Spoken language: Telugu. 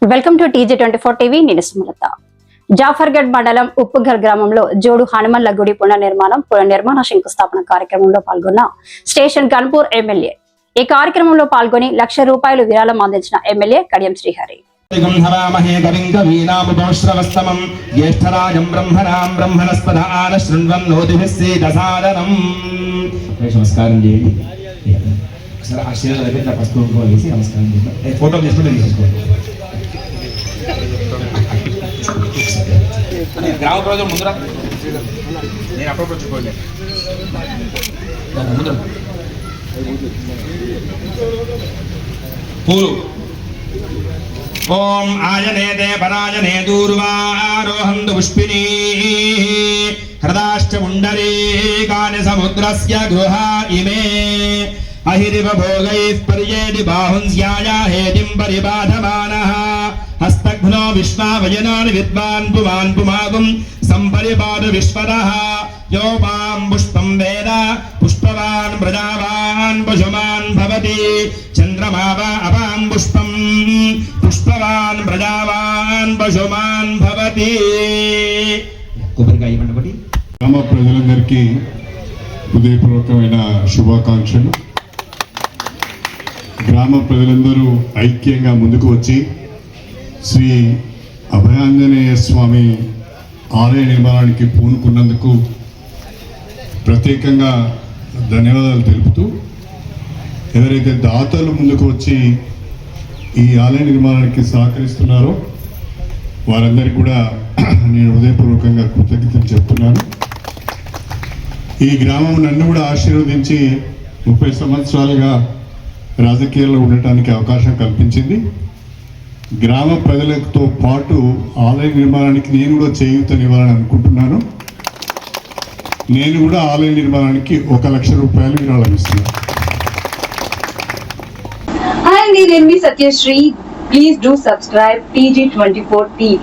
Welcome to TG24 TV. నేను సుమలత. జాఫర్గఢ్ మండలం ఉప్పుగల్ గ్రామంలో జోడు హనుమన్ల గుడి పునర్నిర్మాణ శంకుస్థాపన కార్యక్రమంలో పాల్గొన్న స్టేషన్ గన్పూర్ ఎమ్మెల్యే. ఈ కార్యక్రమంలో పాల్గొని ₹1,00,000 విరాళం అందించిన ఎమ్మెల్యే కడియం శ్రీహరి. ఫోటో తీసుకుంటే తీసుకోండి. గ్రామ ప్రజలు ముందర నేను అప్పుడు వచ్చుకోండి. పూలు ఓం ఆయనేతే పరాయనే దూర్వారోహంతు పుష్పినీ హృదాశ్చ పుండరీకాని సముద్రస్య గృహా ఇమే అహిరివ భోగైః పర్యేది బాహుంస్యాయా హేతిం పరిబాధమానః హస్తఘ్నో విశ్వావయనాని విద్వాన్ పుమాన్ పుమాగుం సంపరిపాదు విశ్వదః యో పాం పుష్పం వేద పుష్పవాన్ ప్రజావాన్ పశుమాన్ భవతి చంద్రమావ అపాం పుష్పం పుష్పవాన్ ప్రజావాన్ పశుమాన్ భవతి. కొబ్బరికాయ ఇవ్వండి ఒకటి. గ్రామ ప్రజలందరికీ హృదయపూర్వకమైన శుభాకాంక్షలు. గ్రామ ప్రజలందరూ ఐక్యంగా ముందుకు వచ్చి శ్రీ అభయాంజనేయ స్వామి ఆలయ నిర్మాణానికి పూనుకున్నందుకు ప్రత్యేకంగా ధన్యవాదాలు తెలుపుతూ, ఎవరైతే దాతలు ముందుకు వచ్చి ఈ ఆలయ నిర్మాణానికి సహకరిస్తున్నారో వారందరికీ కూడా నేను హృదయపూర్వకంగా కృతజ్ఞతలు చెప్తున్నాను. ఈ గ్రామం నన్ను కూడా ఆశీర్వదించి 30 సంవత్సరాలుగా రాజకీయాల్లో ఉండటానికి అవకాశం కల్పించింది. గ్రామ ప్రజలతో పాటు ఆలయ నిర్మాణానికి నేను కూడా చేయూతనివ్వాలని అనుకుంటున్నాను. నేను కూడా ఆలయ నిర్మాణానికి ₹1,00,000 విరాళం ఇస్తున్నాను. Hi, నేను Satyasri. Please do subscribe TG24 TV.